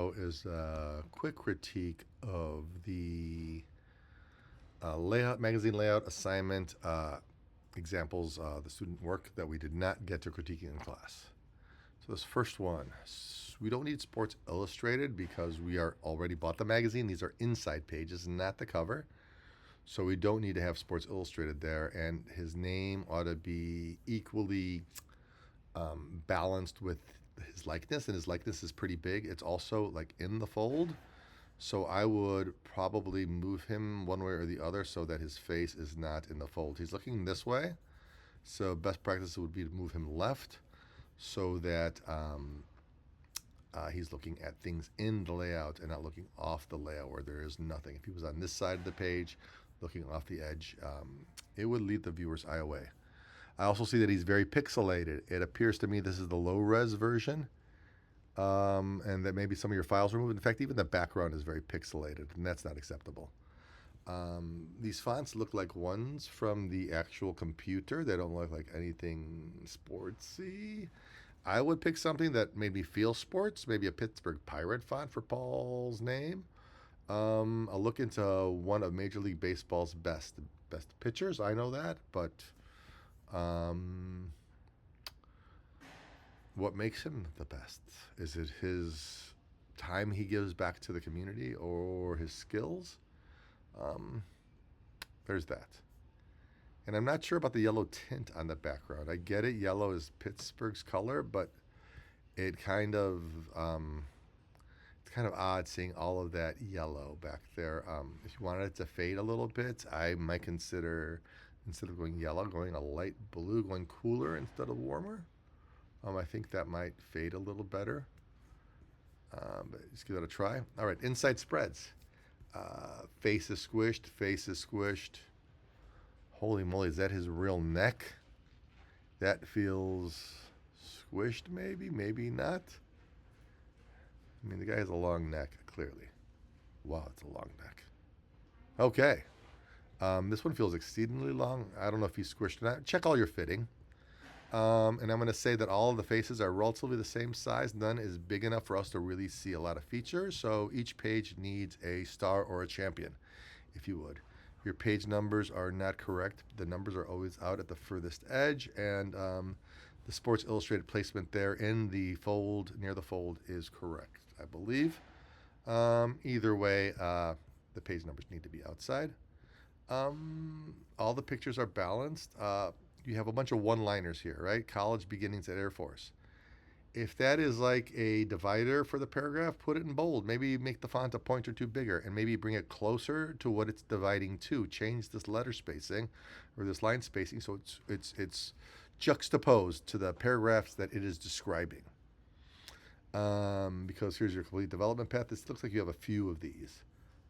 below is a quick critique of the layout, magazine layout, assignment, examples, the student work that we did not get to critiquing in class. So this first one, we don't need Sports Illustrated because we are already bought the magazine. These are inside pages, not the cover. So we don't need to have Sports Illustrated there, and his name ought to be equally balanced with his likeness, and his likeness is pretty big. It's also like in the fold. So I would probably move him one way or the other so that his face is not in the fold. He's looking this way. So best practice would be to move him left so that he's looking at things in the layout and not looking off the layout where there is nothing. If he was on this side of the page, looking off the edge, it would lead the viewer's eye away. I also see that he's very pixelated. It appears to me this is the low-res version, and that maybe some of your files were moved. In fact, even the background is very pixelated, and that's not acceptable. These fonts look like ones from the actual computer. They don't look like anything sportsy. I would pick something that made me feel sports, maybe a Pittsburgh Pirate font for Paul's name. I'll look into one of Major League Baseball's best pitchers. I know that, but what makes him the best? Is it his time he gives back to the community or his skills? There's that. And I'm not sure about the yellow tint on the background. I get it, yellow is Pittsburgh's color, but it kind of it's kind of odd seeing all of that yellow back there. If you wanted it to fade a little bit, I might consider, instead of going yellow, going a light blue, going cooler instead of warmer. I think that might fade a little better. But just give that a try. All right, inside spreads. Face is squished, face is squished. Holy moly, is that his real neck? That feels squished, maybe, maybe not. I mean, the guy has a long neck, clearly. Wow, it's a long neck. Okay. This one feels exceedingly long. I don't know if he's squished or not. Check all your fitting. And I'm going to say that all of the faces are relatively the same size. None is big enough for us to really see a lot of features. So each page needs a star or a champion, if you would. Your page numbers are not correct. The numbers are always out at the furthest edge. And the Sports Illustrated placement there in the fold, near the fold, is correct, I believe. Either way, the page numbers need to be outside. All the pictures are balanced. You have a bunch of one-liners here, right? College beginnings at Air Force. If that is like a divider for the paragraph, put it in bold. Maybe make the font a point or two bigger, and maybe bring it closer to what it's dividing to. Change this letter spacing or this line spacing so it's juxtaposed to the paragraphs that it is describing. Because here's your complete development path. This looks like you have a few of these,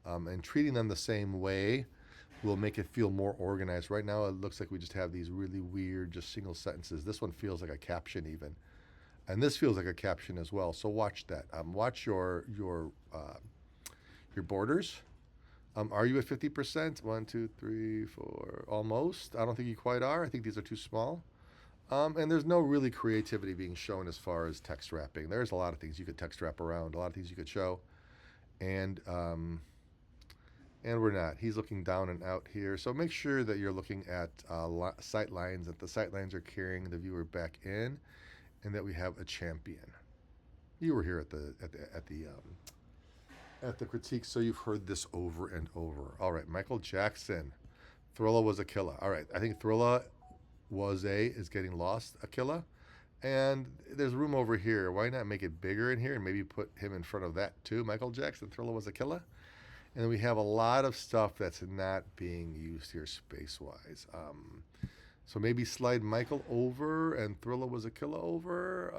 and treating them the same way will make it feel more organized. Right now, it looks like we just have these really weird, just single sentences. This one feels like a caption even. And this feels like a caption as well. So watch that. Watch your borders. Are you at 50%? 1, 2, 3, 4, almost. I don't think you quite are. I think these are too small. And there's no really creativity being shown as far as text wrapping. There's a lot of things you could text wrap around, a lot of things you could show. And we're not. He's looking down and out here. So make sure that you're looking at sight lines, that the sight lines are carrying the viewer back in, and that we have a champion. You were here at the critique, so you've heard this over and over. All right, Michael Jackson. Thriller was a killer. All right, I think Thriller is getting lost, a killer. And there's room over here. Why not make it bigger in here and maybe put him in front of that too? Michael Jackson, Thriller was a killer. And then we have a lot of stuff that's not being used here space-wise. So maybe slide Michael over and Thriller was a killer over.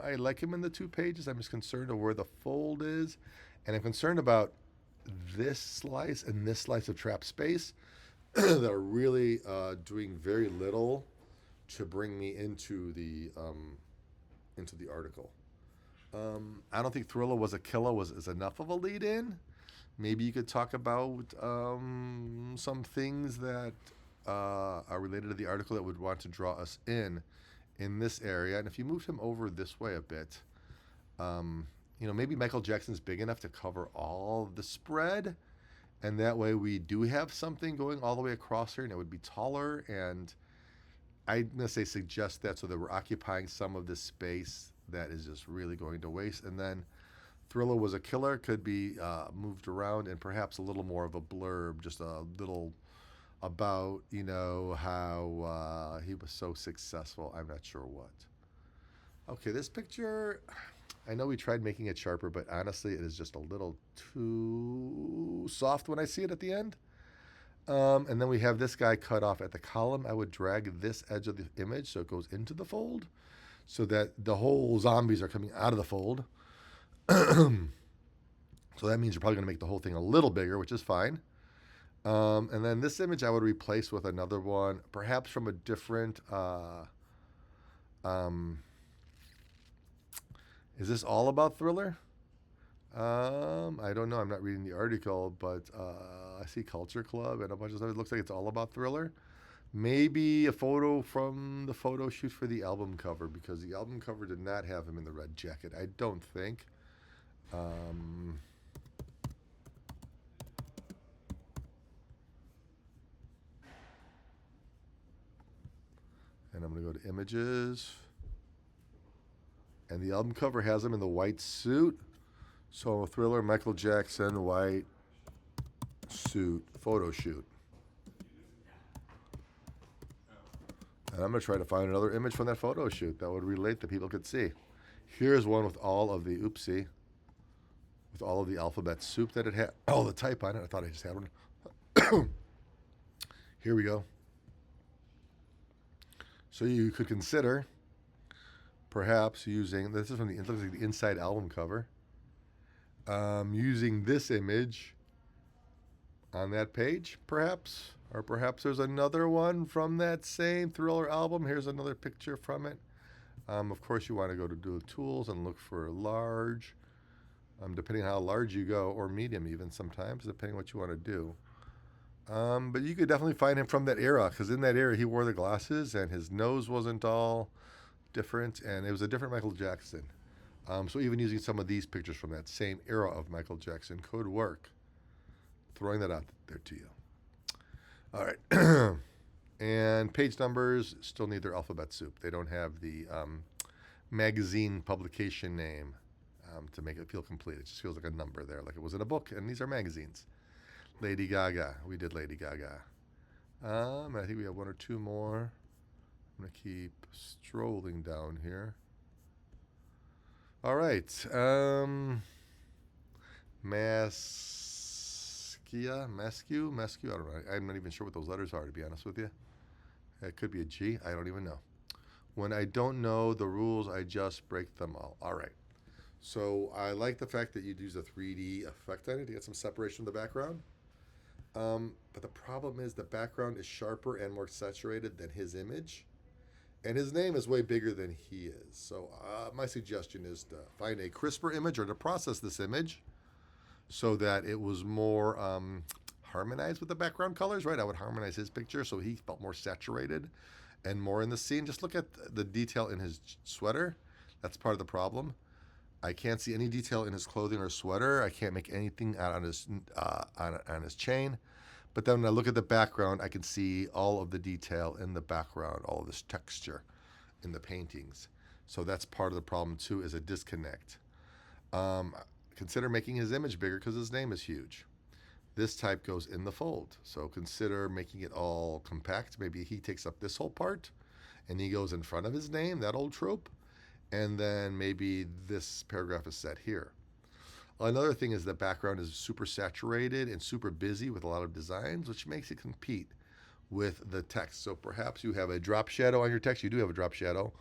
I like him in the 2 pages. I'm just concerned of where the fold is. And I'm concerned about this slice and this slice of trap space that are really doing very little to bring me into the article. I don't think Thriller was a killer is enough of a lead-in. Maybe you could talk about some things that are related to the article that would want to draw us in this area. And if you moved him over this way a bit, maybe Michael Jackson's big enough to cover all the spread, and that way we do have something going all the way across here, and it would be taller. And I'm gonna say suggest that so that we're occupying some of this space that is just really going to waste. And then Thriller was a killer could be moved around, and perhaps a little more of a blurb, just a little about how he was so successful. I'm not sure what. Okay, this picture, I know we tried making it sharper, but honestly, it is just a little too soft when I see it at the end. And then we have this guy cut off at the column. I would drag this edge of the image so it goes into the fold, so that the whole zombies are coming out of the fold. So that means you're probably going to make the whole thing a little bigger, which is fine. And then this image I would replace with another one, perhaps from a different. Is this all about Thriller? I don't know. I'm not reading the article, but I see Culture Club and a bunch of stuff. It looks like it's all about Thriller. Maybe a photo from the photo shoot for the album cover, because the album cover did not have him in the red jacket. I don't think. And I'm going to go to images. And the album cover has him in the white suit. So Thriller, Michael Jackson, white suit, photo shoot. And I'm going to try to find another image from that photo shoot that would relate that people could see. Here's one with all of the oopsie, with all of the alphabet soup that it had. Oh, the type on it. I thought I just had one. Here we go. So you could consider perhaps using, this is from it looks like the inside album cover, using this image on that page, perhaps. Or perhaps there's another one from that same Thriller album. Here's another picture from it. Of course, you want to go to do tools and look for large, depending on how large you go, or medium even sometimes, depending on what you want to do. But you could definitely find him from that era, because in that era he wore the glasses and his nose wasn't all different, and it was a different Michael Jackson. So even using some of these pictures from that same era of Michael Jackson could work. Throwing that out there to you. All right. And page numbers still need their alphabet soup. They don't have the magazine publication name to make it feel complete. It just feels like a number there, like it was in a book, and these are magazines. Lady Gaga. We did Lady Gaga. I think we have one or two more. I'm going to keep strolling down here. All right. Mascu? I don't know. I'm not even sure what those letters are, to be honest with you. It could be a G. I don't even know. When I don't know the rules, I just break them all. All right. So I like the fact that you'd use a 3D effect on it to get some separation in the background. But the problem is the background is sharper and more saturated than his image. And his name is way bigger than he is. So my suggestion is to find a crisper image, or to process this image so that it was more harmonized with the background colors, right? I would harmonize his picture so he felt more saturated and more in the scene. Just look at the detail in his sweater. That's part of the problem. I can't see any detail in his clothing or sweater. I can't make anything out on his chain. But then when I look at the background, I can see all of the detail in the background, all of this texture in the paintings. So that's part of the problem too, is a disconnect. Consider making his image bigger because his name is huge. This type goes in the fold. So consider making it all compact. Maybe he takes up this whole part and he goes in front of his name, that old trope. And then maybe this paragraph is set here. Another thing is the background is super saturated and super busy with a lot of designs, which makes it compete with the text. So perhaps you have a drop shadow on your text. You do have a drop shadow.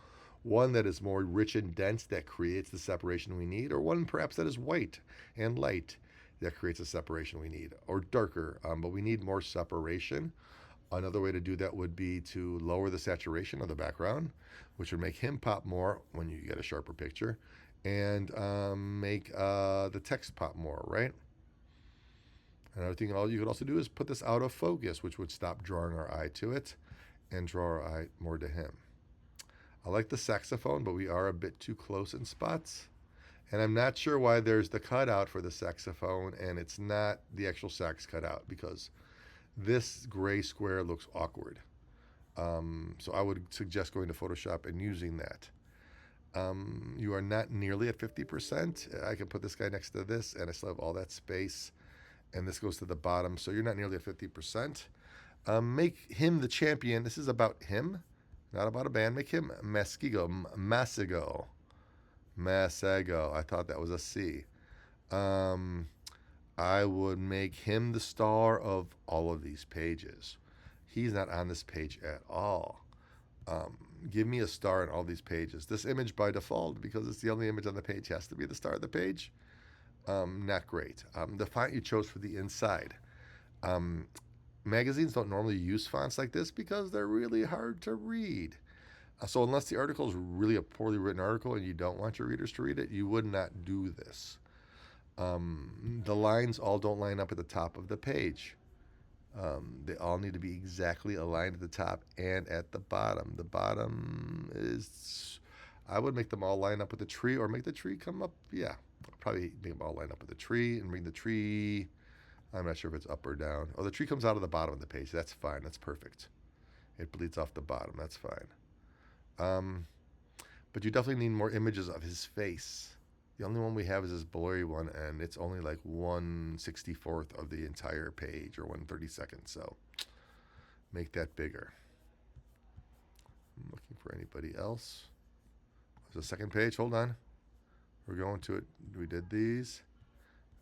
One that is more rich and dense that creates the separation we need, or one perhaps that is white and light that creates the separation we need, or darker, but we need more separation. Another way to do that would be to lower the saturation of the background, which would make him pop more when you get a sharper picture, and make the text pop more, right? Another thing you could also do is put this out of focus, which would stop drawing our eye to it and draw our eye more to him. I like the saxophone, but we are a bit too close in spots. And I'm not sure why there's the cutout for the saxophone and it's not the actual sax cutout, because this gray square looks awkward. So I would suggest going to Photoshop and using that. You are not nearly at 50%. I can put this guy next to this and I still have all that space. And this goes to the bottom. So you're not nearly at 50%. Make him the champion. This is about him, not about a band. Make him Masego. I thought that was a C. I would make him the star of all of these pages. He's not on this page at all. Give me a star in all these pages. This image by default, because it's the only image on the page, has to be the star of the page. Not great. The font you chose for the inside. Magazines don't normally use fonts like this because they're really hard to read. So unless the article is really a poorly written article and you don't want your readers to read it, you would not do this. The lines all don't line up at the top of the page. They all need to be exactly aligned at the top and at the bottom. The bottom is, I would make them all line up with the tree, or make the tree come up. Yeah, probably make them all line up with the tree and bring the tree. I'm not sure if it's up or down. Oh, the tree comes out of the bottom of the page. That's fine. That's perfect. It bleeds off the bottom. That's fine. But you definitely need more images of his face. The only one we have is this blurry one, and it's only like 1/64th of the entire page, or 1/32. So make that bigger. I'm looking for anybody else. There's a second page. Hold on. We're going to it. We did these.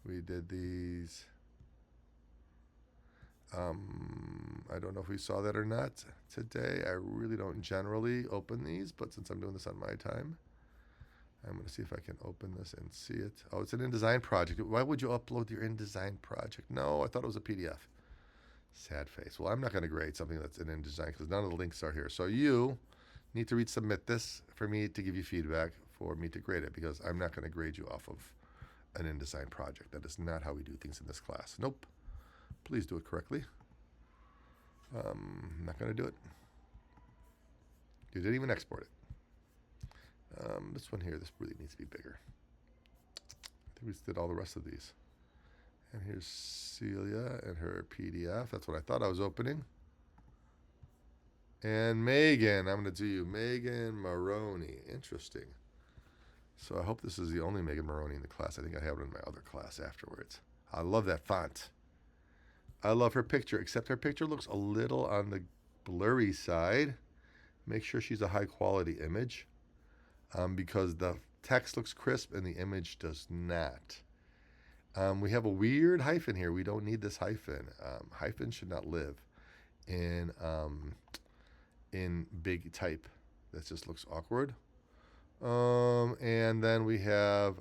We did these. I don't know if we saw that or not today. I really don't generally open these, but since I'm doing this on my time, I'm going to see if I can open this and see it. Oh, it's an InDesign project. Why would you upload your InDesign project? No, I thought it was a PDF. Sad face. Well, I'm not going to grade something that's in InDesign because none of the links are here. So you need to resubmit this for me to give you feedback, for me to grade it, because I'm not going to grade you off of an InDesign project. That is not how we do things in this class. Nope. Please do it correctly. I'm not going to do it. You didn't even export it. This one here, this really needs to be bigger. I think we just did all the rest of these. And here's Celia and her PDF. That's what I thought I was opening. And Megan, I'm going to do you. Megan Maroney. Interesting. So I hope this is the only Megan Maroney in the class. I think I have it in my other class afterwards. I love that font. I love her picture, except her picture looks a little on the blurry side. Make sure she's a high quality image, because the text looks crisp and the image does not. We have a weird hyphen here. We don't need this hyphen. Hyphen should not live in big type. That just looks awkward. And then we have,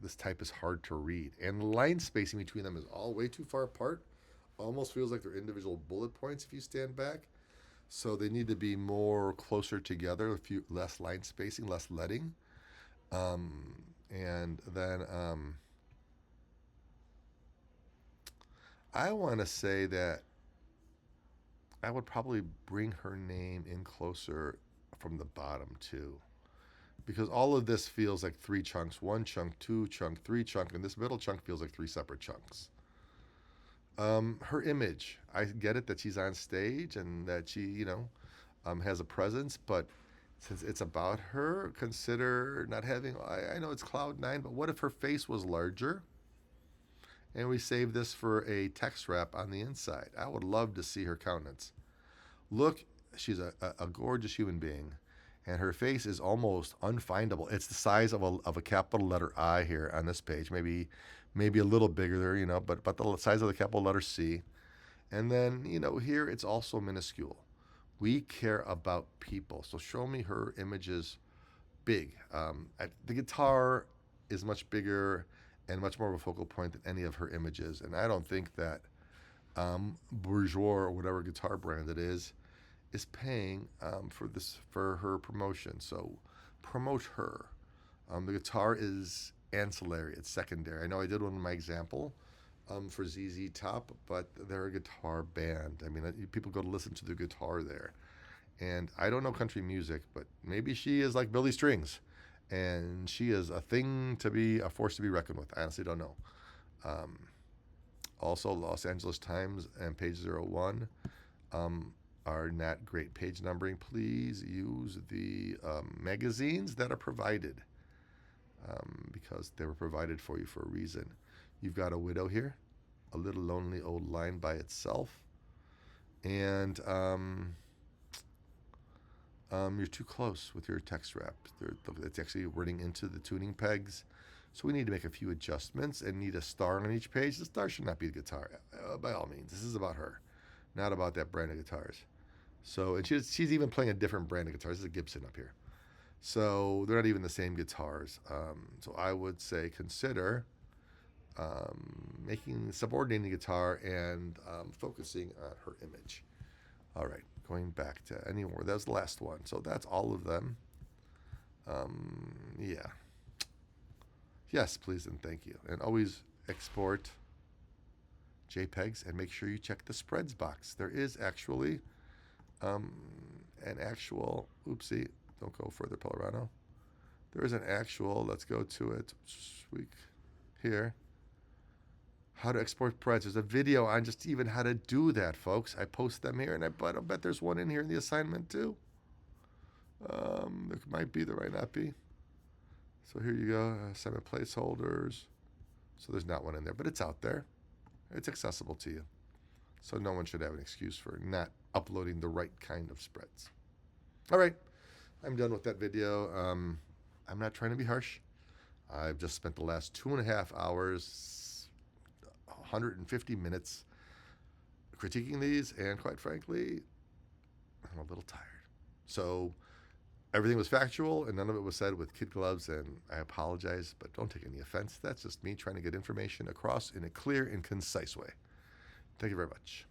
this type is hard to read. And the line spacing between them is all way too far apart. Almost feels like they're individual bullet points if you stand back. So they need to be more closer together, a few less line spacing, less leading. And then I want to say that I would probably bring her name in closer from the bottom too, because all of this feels like three chunks: one chunk, two chunk, three chunk, and this middle chunk feels like three separate chunks. Her image, I get it that she's on stage and that she, has a presence, but since it's about her, consider not having, I know it's Cloud9, but what if her face was larger? And we save this for a text wrap on the inside. I would love to see her countenance. Look, she's a gorgeous human being, and her face is almost unfindable. It's the size of a capital letter I here on this page, maybe a little bigger there, but the size of the capital letter C. And then, here it's also minuscule. We care about people, so show me her images big. The guitar is much bigger and much more of a focal point than any of her images, and I don't think that Bourgeois, or whatever guitar brand it is paying for her promotion. So promote her. The guitar is ancillary, it's secondary. I know I did one in my example for ZZ Top, but they're a guitar band. I mean, people go to listen to the guitar there, And I don't know country music, but maybe she is like Billy Strings, and she is a thing to be, a force to be reckoned with. I honestly don't know. Um, Also, Los Angeles Times and Page 01 um, are not great page numbering. Please use the magazines that are provided because they were provided for you for a reason. You've got a widow here, a little lonely old line by itself, and you're too close with your text wrap. It's actually running into the tuning pegs. So we need to make a few adjustments and need a star on each page. The star should not be the guitar, by all means. This is about her, not about that brand of guitars. So, and she's even playing a different brand of guitars. This is a Gibson up here. So they're not even the same guitars. So I would say consider making subordinating the guitar and focusing on her image. All right, going back to any more. That was the last one. So that's all of them. Yeah. Yes, please and thank you. And always export JPEGs and make sure you check the spreads box. There is actually an actual, oopsie, don't go further, Pelerano. There is an actual, let's go to it, here. How to export spreads. There's a video on just even how to do that, folks. I post them here, and I bet there's one in here in the assignment too. There might be, there might not be. So here you go, assignment placeholders. So there's not one in there, but it's out there. It's accessible to you. So no one should have an excuse for not uploading the right kind of spreads. All right, I'm done with that video. I'm not trying to be harsh. I've just spent the last 2.5 hours, 150 minutes critiquing these, and quite frankly, I'm a little tired. So everything was factual, and none of it was said with kid gloves, and I apologize, but don't take any offense. That's just me trying to get information across in a clear and concise way. Thank you very much.